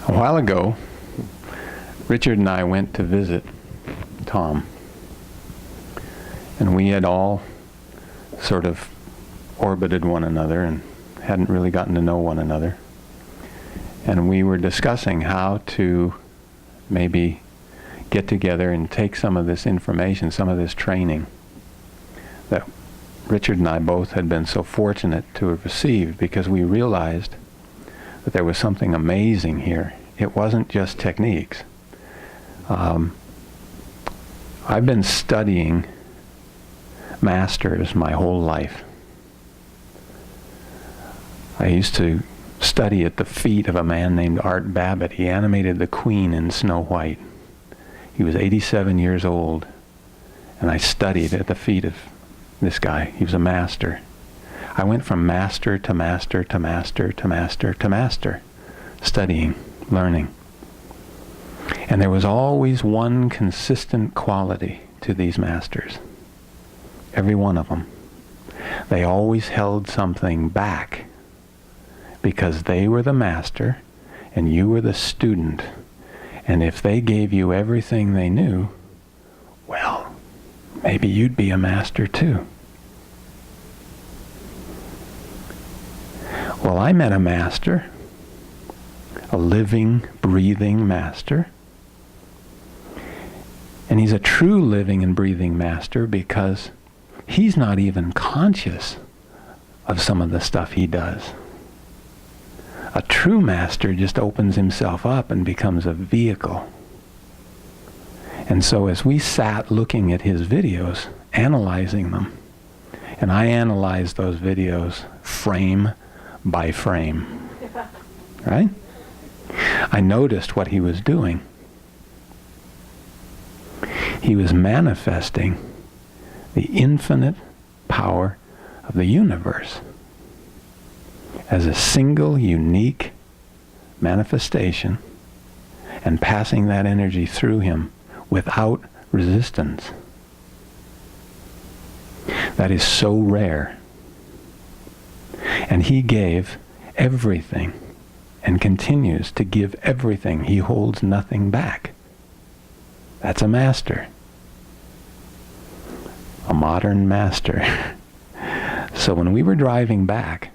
A while ago, Richard and I went to visit Tom. And we had all sort of orbited one another and hadn't really gotten to know one another. And we were discussing how to maybe get together and take some of this information, some of this training that Richard and I both had been so fortunate to have received, because we realized that there was something amazing here. It wasn't just techniques. I've been studying masters my whole life. I used to study at the feet of a man named Art Babbitt. He animated the Queen in Snow White. He was 87 years old, and I studied at the feet of this guy. He was a master. I went from master to master to master to master to master, studying, learning. And there was always one consistent quality to these masters. Every one of them. They always held something back because they were the master and you were the student. And if they gave you everything they knew, well, maybe you'd be a master too. Well, I met a master, a living, breathing master. And he's a true living and breathing master because he's not even conscious of some of the stuff he does. A true master just opens himself up and becomes a vehicle. And so as we sat looking at his videos, analyzing them, and I analyzed those videos frame by frame, right? I noticed what he was doing. He was manifesting the infinite power of the universe as a single, unique manifestation, and passing that energy through him without resistance. That is so rare. And he gave everything and continues to give everything. He holds nothing back. That's a master. A modern master. So when we were driving back,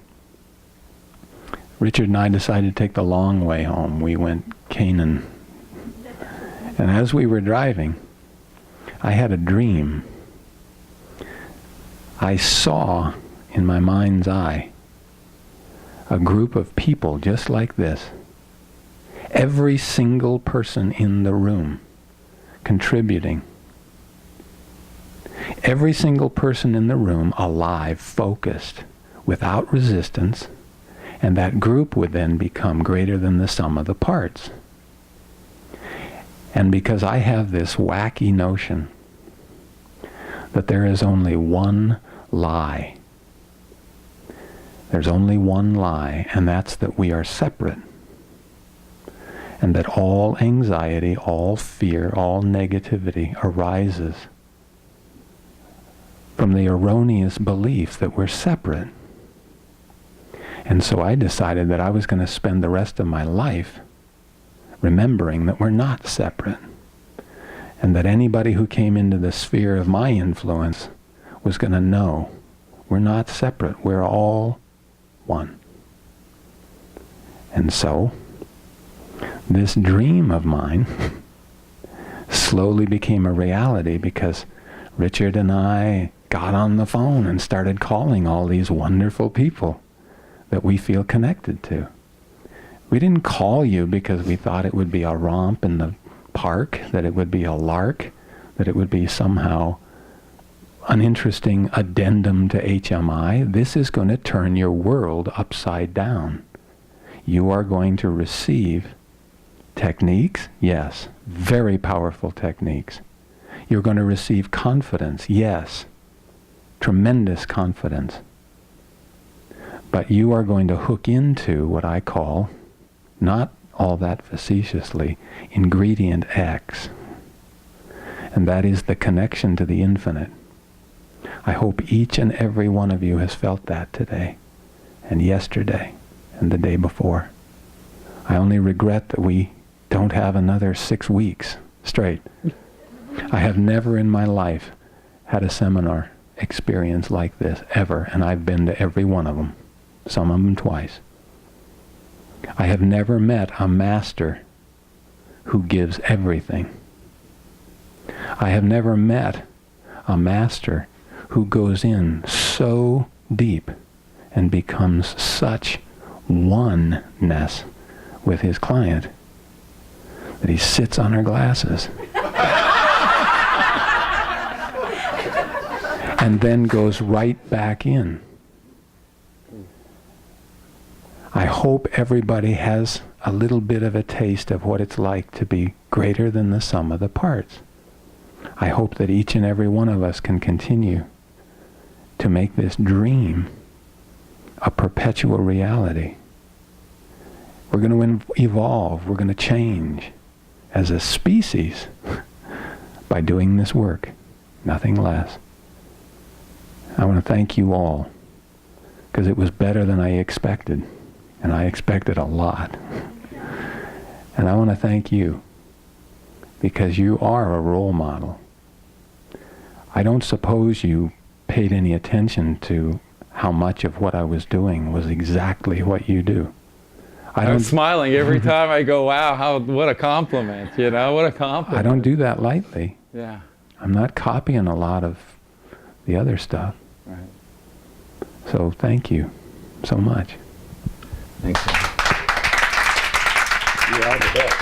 Richard and I decided to take the long way home. We went Canaan. And as we were driving, I had a dream. I saw in my mind's eye a group of people just like this. Every single person in the room contributing. Every single person in the room alive, focused, without resistance, and that group would then become greater than the sum of the parts. And because I have this wacky notion that there is only one lie, there's only one lie, and that's that we are separate. And that all anxiety, all fear, all negativity arises from the erroneous belief that we're separate. And so I decided that I was going to spend the rest of my life remembering that we're not separate. And that anybody who came into the sphere of my influence was going to know we're not separate. We're all one. And so this dream of mine slowly became a reality because Richard and I got on the phone and started calling all these wonderful people that we feel connected to. We didn't call you because we thought it would be a romp in the park, that it would be a lark, that it would be somehow an interesting addendum to HMI. This is going to turn your world upside down. You are going to receive techniques, yes, very powerful techniques. You're going to receive confidence, yes, tremendous confidence. But you are going to hook into what I call, not all that facetiously, ingredient X. And that is the connection to the infinite. I hope each and every one of you has felt that today, and yesterday, and the day before. I only regret that we don't have another 6 weeks straight. I have never in my life had a seminar experience like this, ever, and I've been to every one of them, some of them twice. I have never met a master who gives everything. I have never met a master who goes in so deep and becomes such oneness with his client that he sits on her glasses and then goes right back in. I hope everybody has a little bit of a taste of what it's like to be greater than the sum of the parts. I hope that each and every one of us can continue to make this dream a perpetual reality. We're going to evolve, we're going to change as a species by doing this work, nothing less. I want to thank you all, because it was better than I expected, and I expected a lot. And I want to thank you, because you are a role model. I don't suppose you paid any attention to how much of what I was doing was exactly what you do. I'm smiling every time I go, wow, what a compliment, you know, what a compliment. I don't do that lightly. Yeah. I'm not copying a lot of the other stuff. Right. So thank you so much. Thanks. You are the best.